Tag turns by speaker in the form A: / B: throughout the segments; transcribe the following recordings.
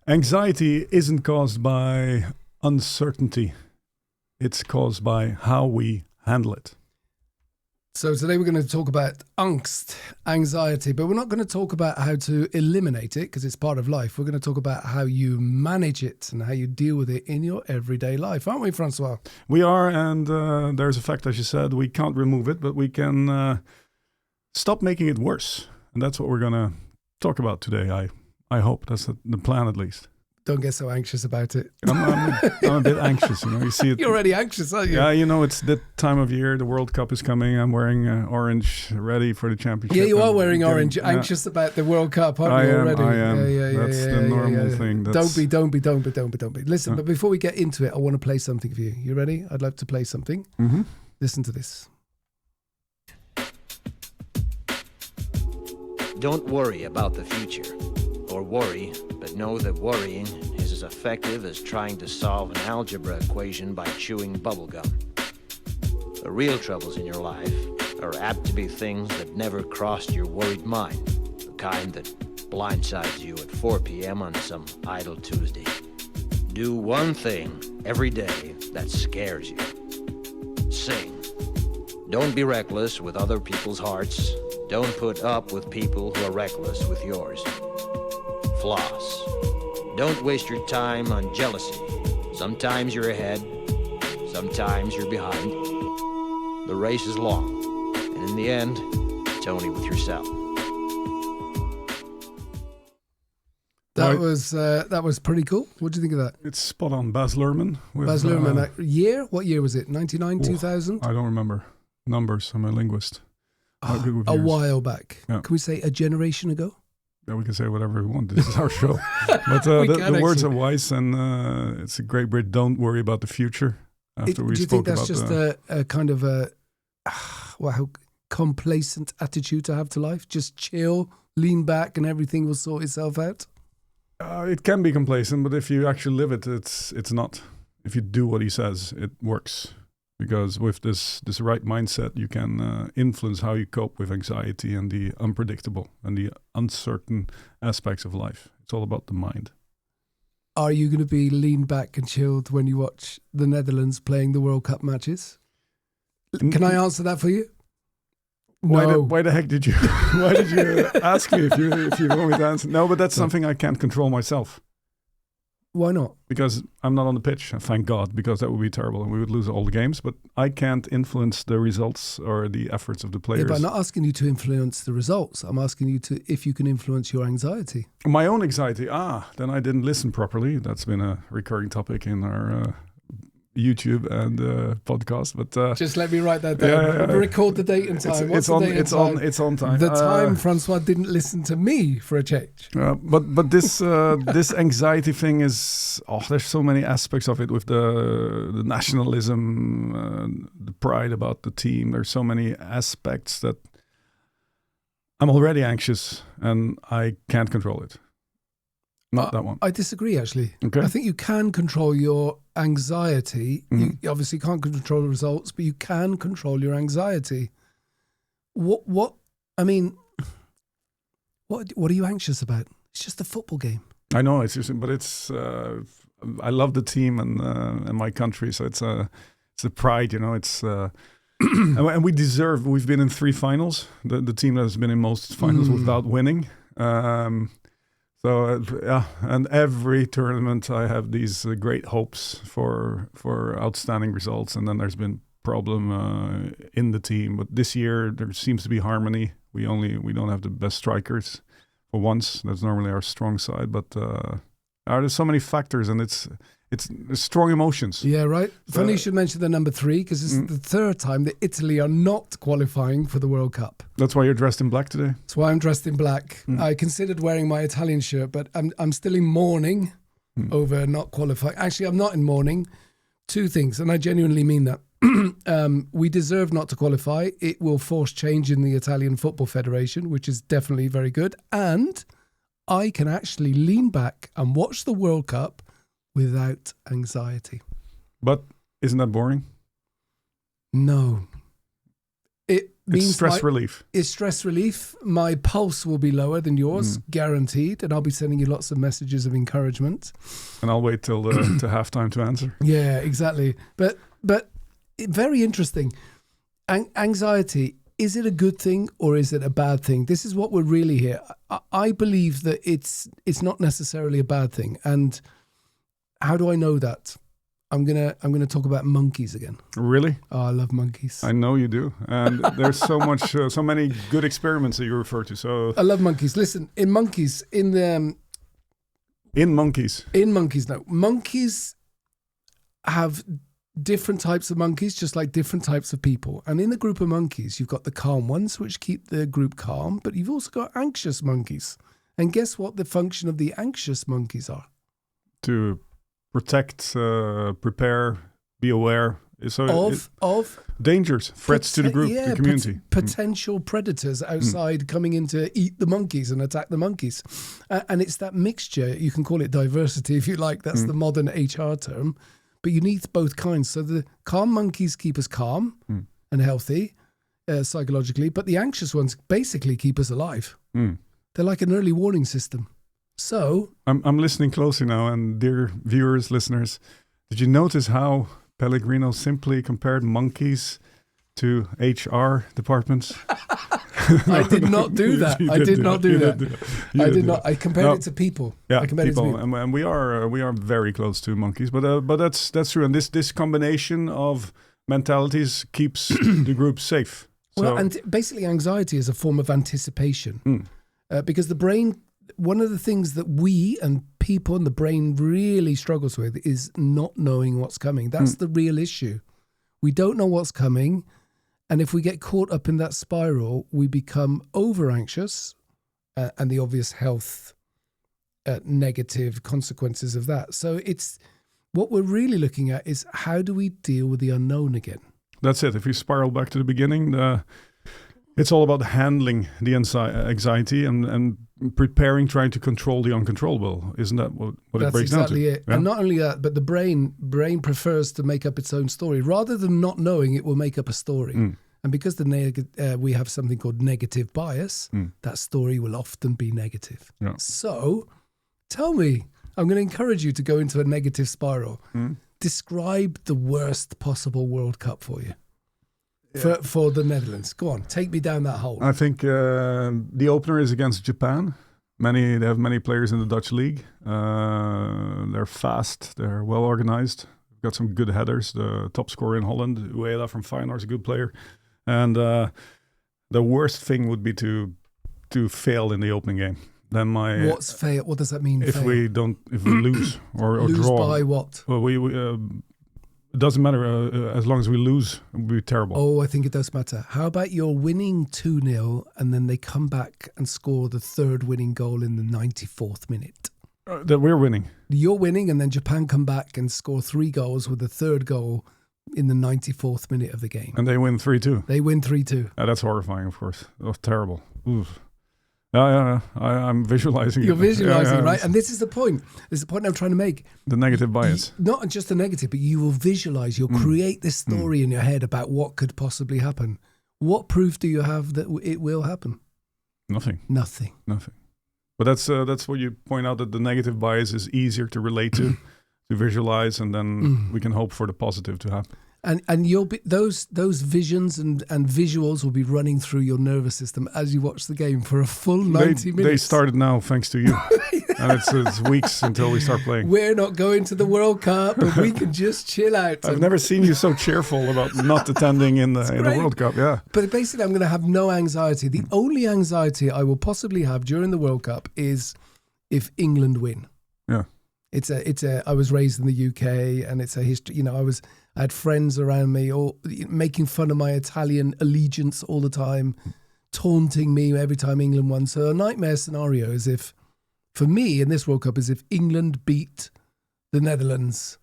A: Anxiety isn't caused by uncertainty. It's caused by how we handle it.
B: So today we're going to talk about angst, anxiety, but we're not going to talk about how to eliminate it because it's part of life. We're going to talk about how you manage it and how you deal with it in your everyday life, aren't we, Francois?
A: We are, and there's a fact, as you said, we can't remove it, but we can stop making it worse. And that's what we're going to talk about today. I hope that's the plan, at least.
B: Don't get so anxious about it.
A: I'm a bit anxious, You see it.
B: You're already anxious, aren't you?
A: Yeah, it's that time of year. The World Cup is coming. I'm wearing orange, ready for the championship.
B: Yeah, you are wearing orange. Anxious about the World Cup, aren't you already?
A: I am. That's the normal thing.
B: Don't be. Listen, but before we get into it, I want to play something for you. You ready? I'd like to play something.
A: Mm-hmm.
B: Listen to this.
C: Don't worry about the future, or worry, but know that worrying is as effective as trying to solve an algebra equation by chewing bubblegum. The real troubles in your life are apt to be things that never crossed your worried mind, the kind that blindsides you at 4 p.m. on some idle Tuesday. Do one thing every day that scares you. Sing. Don't be reckless with other people's hearts. Don't put up with people who are reckless with yours. Floss. Don't waste your time on jealousy. Sometimes you're ahead, sometimes you're behind. The race is long, and in the end, it's only with yourself.
B: That was pretty cool. What do you think of that?
A: It's spot on. Baz Luhrmann.
B: Baz Luhrmann. Year? What year was it? 99, 2000?
A: I don't remember numbers. I'm a linguist.
B: A while back.
A: Yeah.
B: Can we say a generation ago?
A: Yeah, we can say whatever we want. This is our show. But the words are wise, and it's a great Brit. Don't worry about the future.
B: Do you think that's just a kind of a how complacent attitude to have to life? Just chill, lean back, and everything will sort itself out?
A: It can be complacent, but if you actually live it, it's not. If you do what he says, it works. Because with this right mindset, you can influence how you cope with anxiety and the unpredictable and the uncertain aspects of life. It's all about the mind.
B: Are you going to be lean back and chilled when you watch the Netherlands playing the World Cup matches? Can I answer that for you? No.
A: Why the heck did you ask me if you want me to answer? No, but that's something I can't control myself.
B: Why not?
A: Because I'm not on the pitch, thank God, because that would be terrible and we would lose all the games. But I can't influence the results or the efforts of the players.
B: Yeah, but I'm not asking you to influence the results. I'm asking you if you can influence your anxiety.
A: My own anxiety. Then I didn't listen properly. That's been a recurring topic in our YouTube and podcast. But
B: just let me write that down. Record the date and time.
A: It's on time.
B: The time Francois didn't listen to me for a change.
A: But this this anxiety thing is there's so many aspects of it with the nationalism, the pride about the team. There's so many aspects that I'm already anxious and I can't control it. Not that one.
B: I disagree, actually.
A: Okay.
B: I think you can control your anxiety. Mm-hmm. You obviously can't control the results, but you can control your anxiety. What are you anxious about? It's just a football game.
A: I know, but it's. I love the team and my country, so it's a pride, It's and we deserve. We've been in 3 finals. The team that has been in most finals without winning. And every tournament I have these great hopes for outstanding results, and then there's been problem in the team. But this year there seems to be harmony. We don't have the best strikers for once. That's normally our strong side, but there's so many factors, and it's strong emotions.
B: Yeah, right. Funny you should mention the number 3 because it's the third time that Italy are not qualifying for the World Cup.
A: That's why you're dressed in black today?
B: That's why I'm dressed in black. I considered wearing my Italian shirt, but I'm still in mourning over not qualifying. Actually, I'm not in mourning. 2 things, and I genuinely mean that. We deserve not to qualify. It will force change in the Italian Football Federation, which is definitely very good. And I can actually lean back and watch the World Cup without anxiety.
A: But isn't that boring?
B: No. means
A: stress relief.
B: It's stress relief. My pulse will be lower than yours, guaranteed, and I'll be sending you lots of messages of encouragement.
A: And I'll wait till to halftime to answer.
B: Yeah, exactly. But very interesting. Anxiety, is it a good thing or is it a bad thing? This is what we're really here. I believe that it's not necessarily a bad thing. And how do I know that? I'm gonna talk about monkeys again.
A: Really?
B: Oh, I love monkeys.
A: I know you do, and there's so much, so many good experiments that you refer to. So
B: I love monkeys. Listen, in monkeys. No, monkeys have different types of monkeys, just like different types of people. And in the group of monkeys, you've got the calm ones, which keep the group calm, but you've also got anxious monkeys. And guess what the function of the anxious monkeys are?
A: To protect, prepare, be aware. So
B: of
A: dangers, threats to the group, the community.
B: Potential predators outside coming in to eat the monkeys and attack the monkeys. And it's that mixture, you can call it diversity if you like, that's the modern HR term, but you need both kinds. So the calm monkeys keep us calm and healthy psychologically, but the anxious ones basically keep us alive. They're like an early warning system. So
A: I'm listening closely now, and dear viewers, listeners, did you notice how Pellegrino simply compared monkeys to HR departments?
B: I did not do that. I did not do that. I did not. I compared it to people.
A: Yeah,
B: I compared
A: people,
B: it to people.
A: and we are very close to monkeys. But that's true. And this combination of mentalities keeps the group safe.
B: Well, and basically, anxiety is a form of anticipation because the brain. One of the things that we and people and the brain really struggles with is not knowing what's coming. That's the real issue. We don't know what's coming. And if we get caught up in that spiral, we become over anxious and the obvious health negative consequences of that. So it's what we're really looking at is how do we deal with the unknown again?
A: That's it. If you spiral back to the beginning, it's all about handling the anxiety and preparing, trying to control the uncontrollable. Isn't that what it breaks down to?
B: That's exactly it. Yeah? And not only that, but the brain prefers to make up its own story. Rather than not knowing, it will make up a story. And because we have something called negative bias, that story will often be negative. Yeah. So tell me, I'm going to encourage you to go into a negative spiral. Describe the worst possible World Cup for you. For the Netherlands. Go on, take me down that hole.
A: I think the opener is against Japan. They have many players in the Dutch league. They're fast. They're well organized. Got some good headers. The top scorer in Holland, Uela from Feyenoord, is a good player. And the worst thing would be to fail in the opening game. Then
B: what's fail? What does that mean?
A: If we lose or
B: lose
A: draw
B: by what?
A: Well, it doesn't matter as long as we lose. It would be terrible.
B: Oh, I think it does matter. How about you're winning 2-0 and then they come back and score the third winning goal in the 94th minute?
A: That we're winning.
B: You're winning and then Japan come back and score 3 goals with the third goal in the 94th minute of the game.
A: And they win 3-2.
B: They win 3-2.
A: That's horrifying, of course. Oh, terrible. Oof. I'm visualizing.
B: You're visualizing, right? And this is the point. This is the point I'm trying to make.
A: The negative bias.
B: Not just the negative, but you will visualize. You'll create this story in your head about what could possibly happen. What proof do you have that it will happen?
A: Nothing. But that's what you point out, that the negative bias is easier to relate to visualize, and then we can hope for the positive to happen.
B: And you'll be those visions and visuals will be running through your nervous system as you watch the game for a full 90 minutes.
A: They started now, thanks to you. And it's weeks until we start playing.
B: We're not going to the World Cup, but we can just chill out.
A: I've never seen you so cheerful about not attending in the World Cup. Yeah.
B: But basically, I'm going to have no anxiety. The only anxiety I will possibly have during the World Cup is if England win.
A: Yeah.
B: I was raised in the UK, and it's a history. You know, I had friends around me all making fun of my Italian allegiance all the time, taunting me every time England won. So a nightmare scenario is if, for me in this World Cup, is if England beat the Netherlands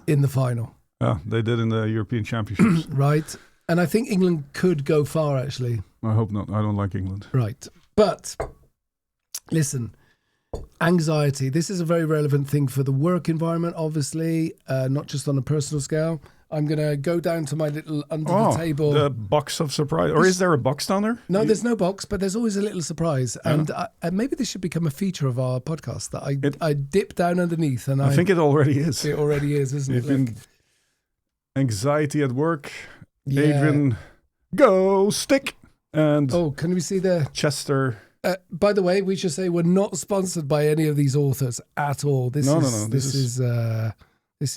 B: in the final.
A: Yeah, they did in the European Championships.
B: Right. And I think England could go far, actually.
A: I hope not. I don't like England.
B: Right. But listen, anxiety. This is a very relevant thing for the work environment, obviously, not just on a personal scale. I'm going to go down to my little under the table.
A: The box of surprise. Or is there a box down there?
B: No, there's no box, but there's always a little surprise. And maybe this should become a feature of our podcast that I dip down underneath. And
A: I think it already is.
B: It already is, isn't it?
A: Anxiety at work. Yeah. Adrian, go stick. And
B: can we see the
A: Chester?
B: By the way, we should say we're not sponsored by any of these authors at all. This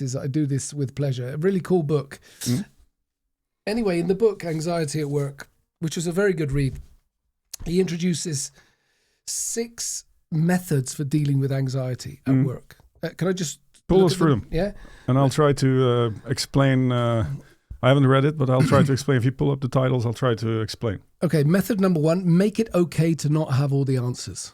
B: is I do this with pleasure. A really cool book. Mm. Anyway, in the book Anxiety at Work, which was a very good read, he introduces 6 methods for dealing with anxiety at work. Can I just
A: pull us through them?
B: Yeah,
A: and I'll try to explain. I haven't read it, but I'll try to explain. If you pull up the titles, I'll try to explain.
B: Okay, method number 1, make it okay to not have all the answers.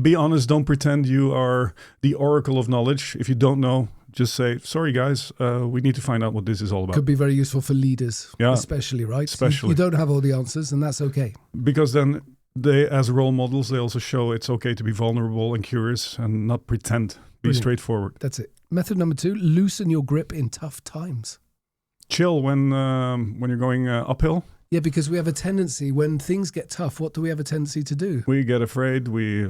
A: Be honest, don't pretend you are the oracle of knowledge. If you don't know, just say, sorry guys, we need to find out what this is all about.
B: Could be very useful for leaders, especially, right?
A: Especially.
B: You don't have all the answers, and that's okay.
A: Because then they, as role models, they also show it's okay to be vulnerable and curious and not pretend. Be straightforward.
B: That's it. Method number 2, loosen your grip in tough times.
A: Chill when you're going uphill.
B: Yeah, because we have a tendency, when things get tough, what do we have a tendency to do?
A: We get afraid. We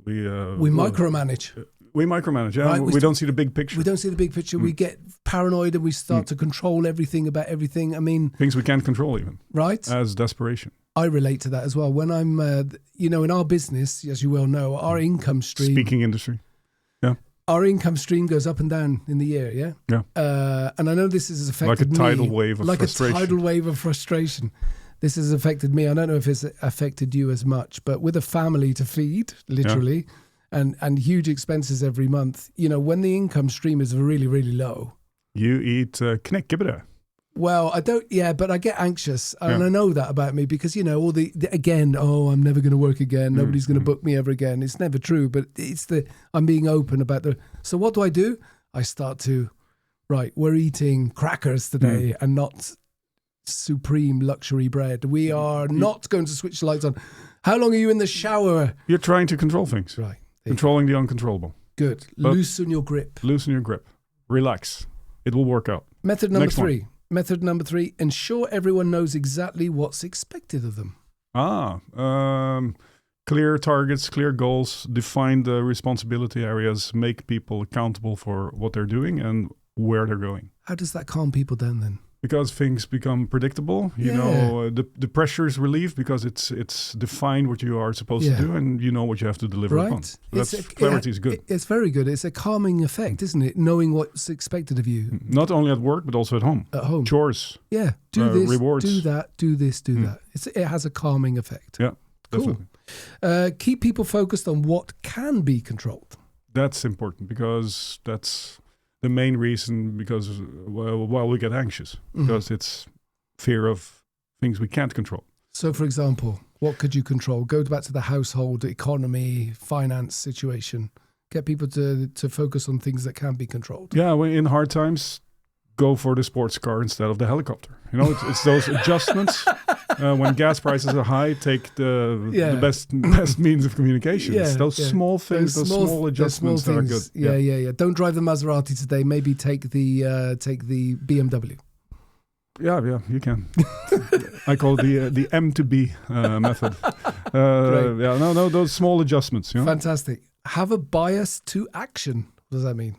B: micromanage.
A: We micromanage, yeah. Right? We don't see the big picture.
B: We don't see the big picture. We get paranoid and we start to control everything about everything. I mean...
A: things we can't control even.
B: Right.
A: As desperation.
B: I relate to that as well. When I'm, in our business, as you well know, our income stream...
A: Speaking industry. Yeah.
B: Our income stream goes up and down in the year, yeah?
A: Yeah.
B: And I know this has affected me.
A: Like a tidal wave of frustration.
B: Like a tidal wave of frustration. This has affected me. I don't know if it's affected you as much, but with a family to feed, literally, and huge expenses every month, when the income stream is really, really low.
A: You eat knäckebröd.
B: Well, I don't, but I get anxious. And I know that about me because, all the I'm never going to work again. Nobody's going to book me ever again. It's never true, but I'm being open about so what do? I start to, we're eating crackers today and not supreme luxury bread. We are not going to switch the lights on. How long are you in the shower?
A: You're trying to control things.
B: Right.
A: Controlling the uncontrollable.
B: Good. Loosen your grip.
A: Loosen your grip. Relax. It will work out.
B: Method number 3. Method number 3, ensure everyone knows exactly what's expected of them.
A: Clear targets, clear goals, define the responsibility areas, make people accountable for what they're doing and where they're going.
B: How does that calm people down then?
A: Because things become predictable, the pressure is relieved because it's defined what you are supposed to do and you know what you have to deliver upon. So clarity is good.
B: It's very good. It's a calming effect, isn't it? Knowing what's expected of you.
A: Not only at work, but also at home.
B: At home.
A: Chores.
B: Yeah. Do this,
A: rewards.
B: do that, do this, do that. It has a calming effect.
A: Yeah, definitely.
B: Cool. Keep people focused on what can be controlled.
A: That's important because that's... the main reason because we get anxious because it's fear of things we can't control.
B: So, for example, what could you control? Go back to the household, economy, finance situation. Get people to focus on things that can be controlled.
A: Yeah, in hard times, go for the sports car instead of the helicopter. It's those adjustments. When gas prices are high, take the best means of communication. It's those small things, those small adjustments that are good.
B: Yeah. Don't drive the Maserati today. Maybe take the BMW.
A: Yeah, you can. I call it the M to B method. Those small adjustments.
B: Fantastic. Have a bias to action. What does that mean?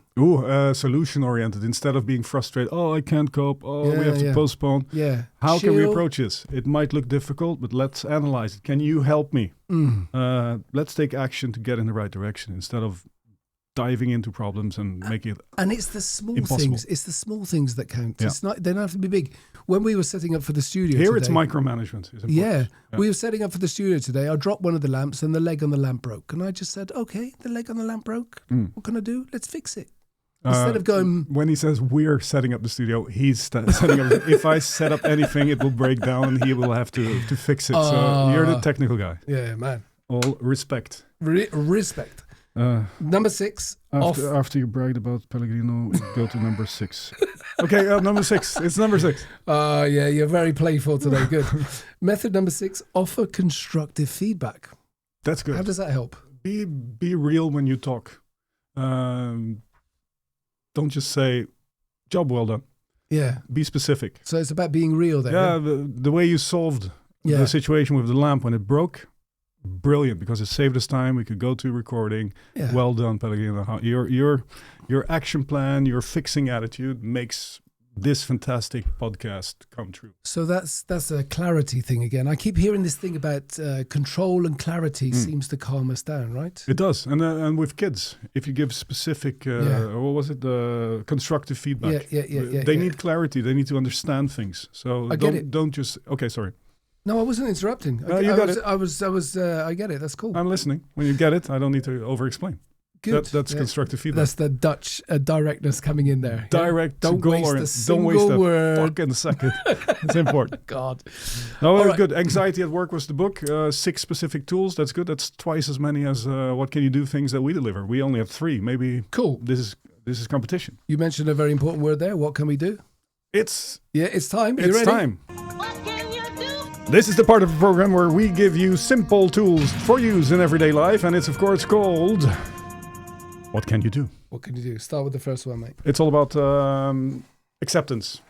A: Solution-oriented. Instead of being frustrated, I can't cope, we have to postpone.
B: Yeah.
A: How can we approach this? It might look difficult, but let's analyze it. Can you help me? Let's take action to get in the right direction instead of diving into problems and making it
B: And it's the small
A: impossible.
B: things. It's the small things that count. It's not. They don't have to be big. When we were setting up for the studio
A: here,
B: today,
A: it's micromanagement.
B: We were setting up for the studio today. I dropped one of the lamps and the leg on the lamp broke. And I just said, okay, the leg on the lamp broke. What can I do? Let's fix it. Instead of going...
A: When he says we're setting up the studio, he's setting up... If I set up anything, it will break down and he will have to fix it. So you're the technical guy.
B: Yeah, man.
A: All respect.
B: Respect. Number 6.
A: After you bragged about Pellegrino, go to number 6. Okay, number 6. It's number 6.
B: You're very playful today. Good. Method number 6, offer constructive feedback.
A: That's good.
B: How does that help?
A: Be real when you talk. Don't just say, job well done.
B: Yeah.
A: Be specific.
B: So it's about being real there.
A: Yeah, the way you solved the situation with the lamp when it broke, brilliant, because it saved us time. We could go to recording.
B: Yeah.
A: Well done, Pellegrino. Your action plan, your fixing attitude makes this fantastic podcast come true.
B: So that's a clarity thing again. I keep hearing this thing about control and clarity seems to calm us down, right?
A: It does, and with kids, if you give specific, what was it, constructive feedback? They need clarity. They need to understand things. So don't just. Okay, sorry.
B: No, I wasn't interrupting.
A: You got it.
B: I get it. That's cool.
A: I'm listening. When you get it, I don't need to over-explain.
B: Good.
A: That's constructive feedback.
B: That's the Dutch directness coming in there.
A: Direct.
B: Don't waste a single
A: don't waste
B: word.
A: A fucking second. It's important.
B: God.
A: No, right. Good. Anxiety at Work was the book. 6 specific tools. That's good. That's twice as many as what can you do things that we deliver. We only have 3. Maybe.
B: Cool.
A: This is competition.
B: You mentioned a very important word there. What can we do?
A: It's
B: time.
A: It's time. This is the part of the program where we give you simple tools for use in everyday life, and it's of course called What Can You Do?
B: What can you do? Start with the first one, mate.
A: It's all about acceptance.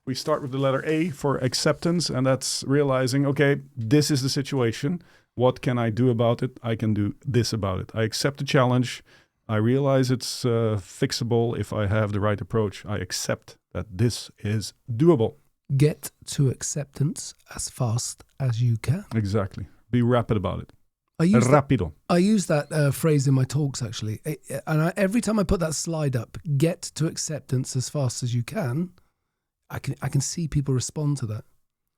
A: We start with the letter A for acceptance, and that's realizing, okay, this is the situation. What can I do about it? I can do this about it. I accept the challenge. I realize it's fixable if I have the right approach. I accept that this is doable.
B: Get to acceptance as fast as you can.
A: Exactly. Be rapid about it.
B: I use
A: that
B: phrase in my talks, actually. And every time I put that slide up, get to acceptance as fast as you can, I can see people respond to that.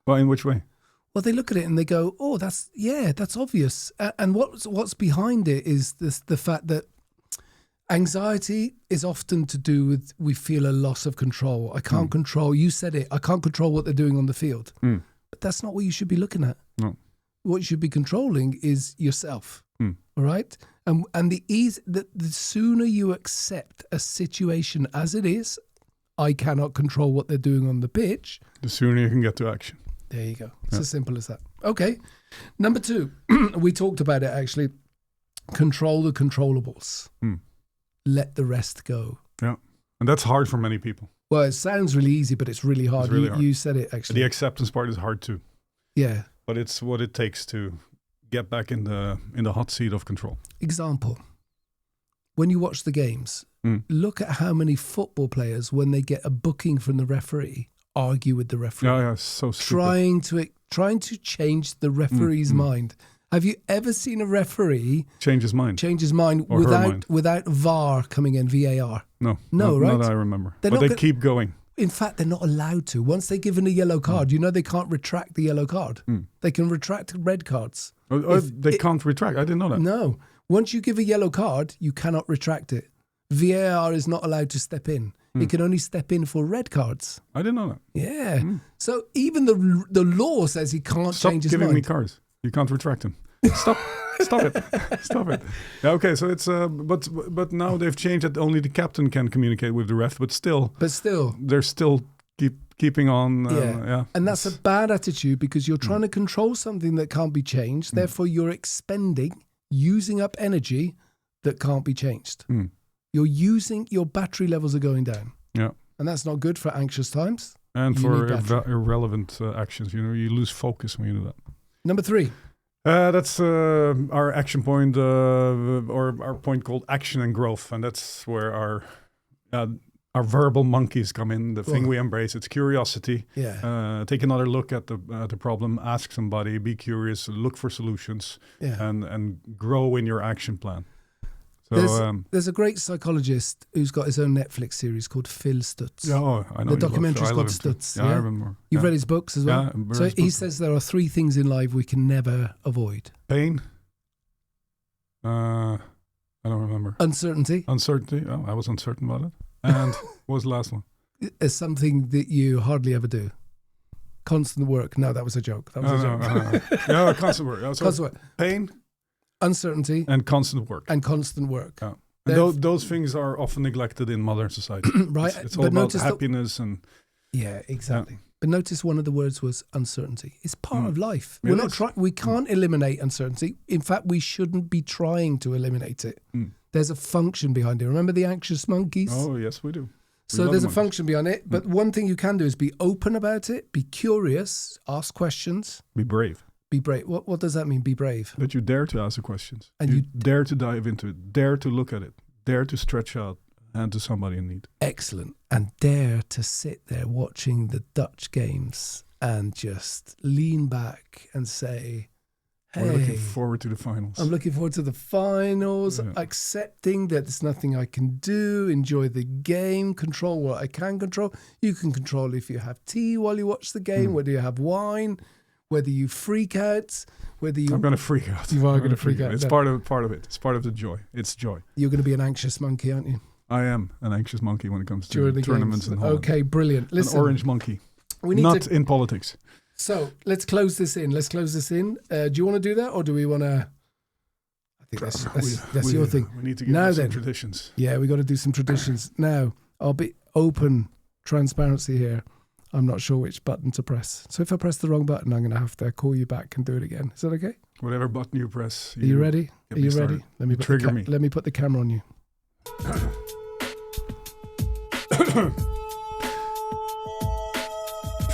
A: Well, in which way?
B: Well, they look at it and they go, oh, that's obvious. And what's behind it is the fact that anxiety is often to do with we feel a loss of control. I can't control, you said it, I can't control what they're doing on the field. But that's not what you should be looking at.
A: No.
B: What you should be controlling is yourself. All right? And the sooner you accept a situation as it is, I cannot control what they're doing on the pitch,
A: the sooner you can get to action.
B: There you go. It's as simple as that. Okay. Number 2, we talked about it actually. Control the controllables. Let the rest go.
A: Yeah. And that's hard for many people.
B: Well, it sounds really easy, but it's really hard. You said it, actually.
A: The acceptance part is hard too.
B: Yeah.
A: But it's what it takes to get back in the hot seat of control.
B: Example. When you watch the games, look at how many football players, when they get a booking from the referee, argue with the referee.
A: Yeah, so stupid.
B: Trying to change the referee's mind. Have you ever seen a referee
A: change his mind
B: without VAR coming in, VAR?
A: No,
B: right?
A: Not that I remember. But they keep going.
B: In fact, they're not allowed to. Once they're given a yellow card, they can't retract the yellow card. They can retract red cards.
A: They can't retract. I didn't know that.
B: No. Once you give a yellow card, you cannot retract it. VAR is not allowed to step in. It can only step in for red cards.
A: I didn't know that.
B: Yeah. So even the law says he can't change his mind.
A: Stop giving me cards. You can't retract them. Stop it. Stop it. Yeah, okay, so it's but now they've changed that only the captain can communicate with the ref, but still they're still keeping on.
B: And that's a bad attitude because you're trying to control something that can't be changed. Therefore, you're using up energy that can't be changed. Your battery levels are going down.
A: Yeah,
B: and that's not good for anxious times
A: and for irrelevant actions. You lose focus when you do that.
B: Number 3.
A: That's our action point, or our point called action and growth, and that's where our verbal monkeys come in. The thing we embrace, it's curiosity.
B: Yeah.
A: Take another look at the problem. Ask somebody. Be curious. Look for solutions. Yeah. And grow in your action plan. So
B: there's a great psychologist who's got his own Netflix series called Phil Stutz.
A: Oh, I know.
B: The documentary's called Stutz.
A: Yeah, I remember.
B: You've read his books as well?
A: Yeah.
B: So he says there are 3 things in life we can never avoid.
A: Pain. I don't remember.
B: Uncertainty.
A: Oh, I was uncertain about it. And what was the last one?
B: It's something that you hardly ever do. Constant work. No, that was a joke. That was a joke.
A: No, constant work.
B: Constant work.
A: Pain.
B: Uncertainty.
A: And constant work.
B: Yeah.
A: And those things are often neglected in modern society.
B: Right.
A: It's all about happiness and...
B: Yeah, exactly. Yeah. But notice one of the words was uncertainty. It's part of life. We can't eliminate uncertainty. In fact, we shouldn't be trying to eliminate it. There's a function behind it. Remember the anxious monkeys?
A: Oh, yes, we do.
B: So
A: love
B: there's a
A: monkeys.
B: function behind it. But one thing you can do is be open about it, be curious, ask questions,
A: Be brave.
B: be brave. What does that mean, be brave?
A: That you dare to ask the questions.
B: And
A: you
B: you
A: dare to dive into it. Dare to look at it. Dare to stretch out hand to somebody in need.
B: Excellent. And dare to sit there watching the Dutch games and just lean back and say, hey,
A: We're looking forward to the finals.
B: I'm looking forward to the finals,
A: Yeah.
B: accepting that there's nothing I can do, enjoy the game, control what I can control. You can control if you have tea while you watch the game, whether you have wine, whether you freak out, whether you...
A: I'm going to freak out.
B: You are
A: I'm
B: gonna freak out,
A: It's
B: no.
A: part of it. It's part of the joy. It's joy.
B: You're going to be an anxious monkey, aren't you?
A: I am an anxious monkey when it comes
B: During
A: to
B: the
A: tournaments
B: games.
A: in Holland.
B: Okay, brilliant. Listen,
A: An orange monkey.
B: we need
A: Not
B: to...
A: in politics.
B: So let's close this in. Do you want to do that, or do we want to... I think that's your thing.
A: We need to give
B: Now
A: them some
B: then.
A: traditions.
B: Yeah, we got to do some traditions. Now, I'll be open transparency here. I'm not sure which button to press. So if I press the wrong button, I'm going to have to call you back and do it again. Is that okay?
A: Whatever button you press.
B: Are you ready?
A: get
B: Are
A: me
B: you
A: started.
B: ready? Let me put
A: Trigger me.
B: Let me put the camera on you.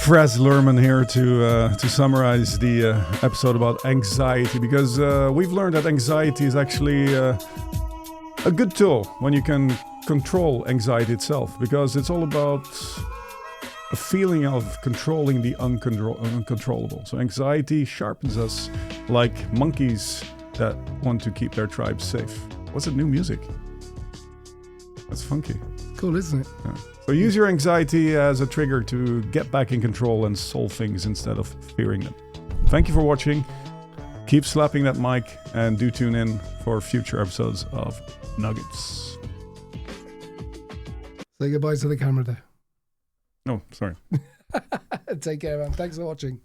A: Fraz Lerman here to summarize the episode about anxiety, because we've learned that anxiety is actually a good tool when you can control anxiety itself, because it's all about a feeling of controlling the uncontrollable. So anxiety sharpens us like monkeys that want to keep their tribe safe. What's it? New music. That's funky.
B: Cool, isn't it?
A: Yeah. So use your anxiety as a trigger to get back in control and solve things instead of fearing them. Thank you for watching. Keep slapping that mic, and do tune in for future episodes of Nuggets.
B: Say goodbye to the camera there.
A: Oh, sorry.
B: Take care, man. Thanks for watching.